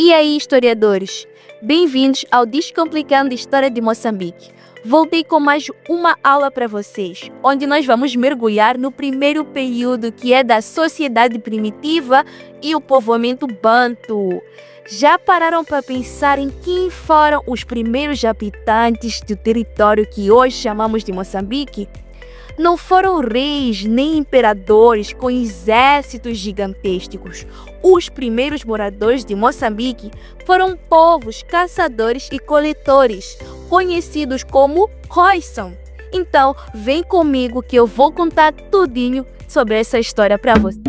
E aí, historiadores? Bem-vindos ao Descomplicando a História de Moçambique. Voltei com mais uma aula para vocês, onde nós vamos mergulhar no primeiro período, que é da sociedade primitiva e o povoamento banto. Já pararam para pensar em quem foram os primeiros habitantes do território que hoje chamamos de Moçambique? Não foram reis nem imperadores com exércitos gigantescos. Os primeiros moradores de Moçambique foram povos caçadores e coletores, conhecidos como Khoisan. Então, vem comigo que eu vou contar tudinho sobre essa história para você.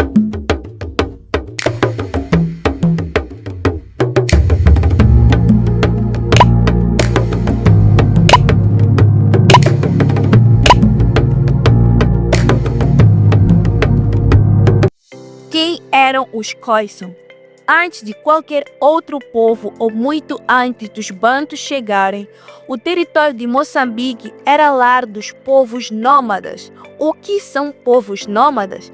Quem eram os Khoisan? Antes de qualquer outro povo ou muito antes dos bantos chegarem, o território de Moçambique era lar dos povos nômadas. O que são povos nômadas?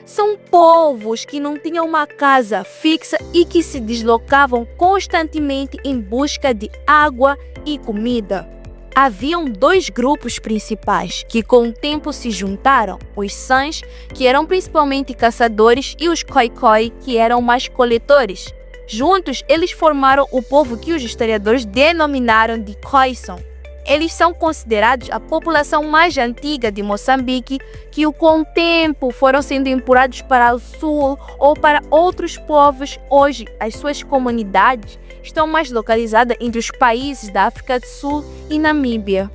São povos que não tinham uma casa fixa e que se deslocavam constantemente em busca de água e comida. Haviam dois grupos principais que com o tempo se juntaram, os Sans, que eram principalmente caçadores, e os Khoikhoi, que eram mais coletores. Juntos, eles formaram o povo que os historiadores denominaram de Khoisan. Eles são considerados a população mais antiga de Moçambique, que com o tempo foram sendo empurrados para o sul ou para outros povos. Hoje, as suas comunidades estão mais localizadas entre os países da África do Sul e Namíbia.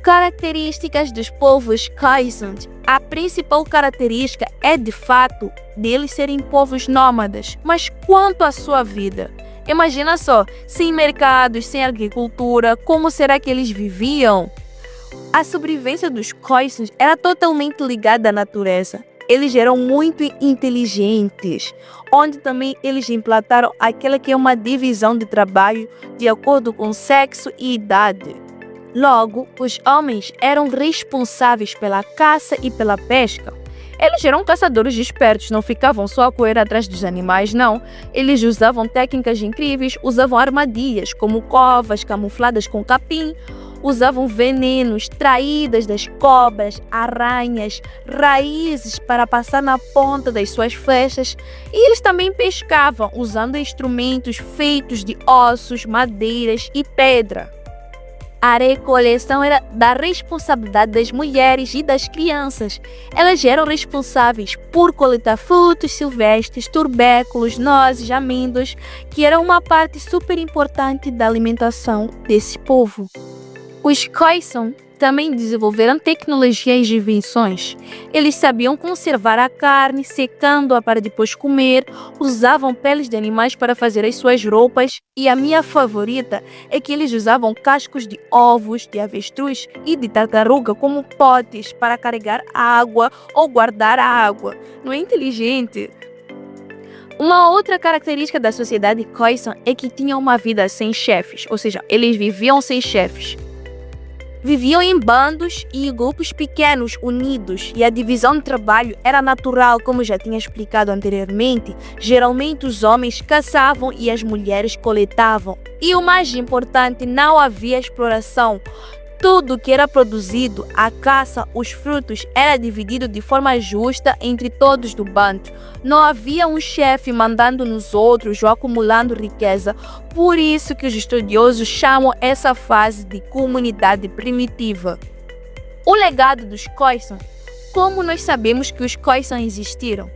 Características dos povos Khoisan. A principal característica é, de fato, deles serem povos nômadas. Mas quanto à sua vida? Imagina só, sem mercados, sem agricultura, como será que eles viviam? A sobrevivência dos Khoisan era totalmente ligada à natureza. Eles eram muito inteligentes, onde também eles implantaram aquela que é uma divisão de trabalho de acordo com sexo e idade. Logo, os homens eram responsáveis pela caça e pela pesca. Eles eram caçadores espertos, não ficavam só a correr atrás dos animais, não. Eles usavam técnicas incríveis, usavam armadilhas, como covas camufladas com capim, usavam venenos, traídas das cobras, aranhas, raízes para passar na ponta das suas flechas, e eles também pescavam usando instrumentos feitos de ossos, madeiras e pedra. A recoleção era da responsabilidade das mulheres e das crianças. Elas eram responsáveis por coletar frutos silvestres, tubérculos, nozes, amêndoas, que eram uma parte super importante da alimentação desse povo. Os Khoisan também desenvolveram tecnologias de invenções. Eles sabiam conservar a carne, secando-a para depois comer, usavam peles de animais para fazer as suas roupas, e a minha favorita é que eles usavam cascos de ovos, de avestruz e de tartaruga como potes para carregar água ou guardar a água. Não é inteligente? Uma outra característica da sociedade Khoisan é que tinha uma vida sem chefes, ou seja, eles viviam sem chefes. Viviam em bandos e grupos pequenos unidos, e a divisão de trabalho era natural, como já tinha explicado anteriormente. Geralmente os homens caçavam e as mulheres coletavam. E o mais importante, não havia exploração. Tudo que era produzido, a caça, os frutos, era dividido de forma justa entre todos do bando. Não havia um chefe mandando nos outros ou acumulando riqueza. Por isso que os estudiosos chamam essa fase de comunidade primitiva. O legado dos Khoisan. Como nós sabemos que os Khoisan existiram?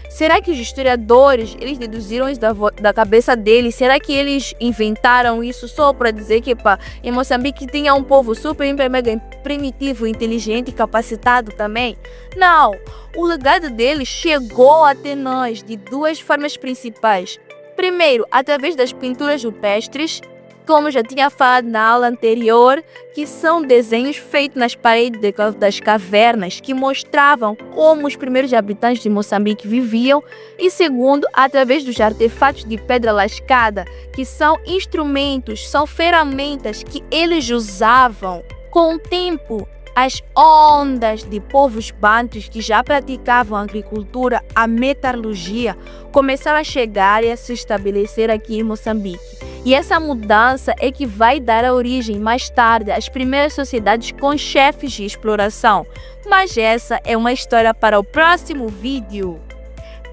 Será que os historiadores, eles deduziram isso da cabeça deles? Será que eles inventaram isso só para dizer que em Moçambique tinha um povo super, mega primitivo, inteligente e capacitado também? Não! O legado deles chegou até nós de duas formas principais. Primeiro, através das pinturas rupestres, como já tinha falado na aula anterior, que são desenhos feitos nas paredes das cavernas que mostravam como os primeiros habitantes de Moçambique viviam. E segundo, através dos artefatos de pedra lascada, que são instrumentos, são ferramentas que eles usavam. Com o tempo, As ondas de povos bantus que já praticavam a agricultura, a metalurgia, começaram a chegar e a se estabelecer aqui em Moçambique. E essa mudança é que vai dar a origem, mais tarde, às primeiras sociedades com chefes de exploração. Mas essa é uma história para o próximo vídeo.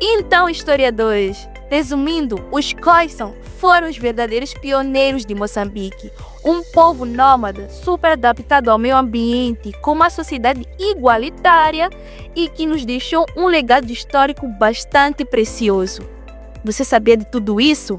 Então, historiadores, resumindo, os Khoisan foram os verdadeiros pioneiros de Moçambique. Um povo nômade, super adaptado ao meio ambiente, com uma sociedade igualitária e que nos deixou um legado histórico bastante precioso. Você sabia de tudo isso?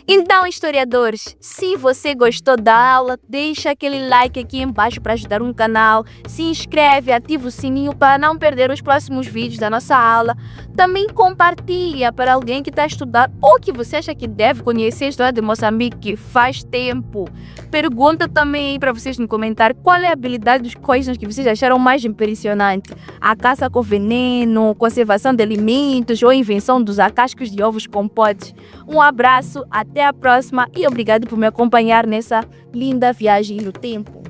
Então, historiadores, se você gostou da aula, deixa aquele like aqui embaixo para ajudar o canal, se inscreve, ativa o sininho para não perder os próximos vídeos da nossa aula. Também compartilha para alguém que está a estudar ou que você acha que deve conhecer a história de Moçambique faz tempo. Pergunta também aí para vocês no comentário qual é a habilidade dos Khoisan que vocês acharam mais impressionante. A caça com veneno, conservação de alimentos ou invenção dos cascos de ovos com potes. Um abraço, até a próxima e obrigado por me acompanhar nessa linda viagem no tempo.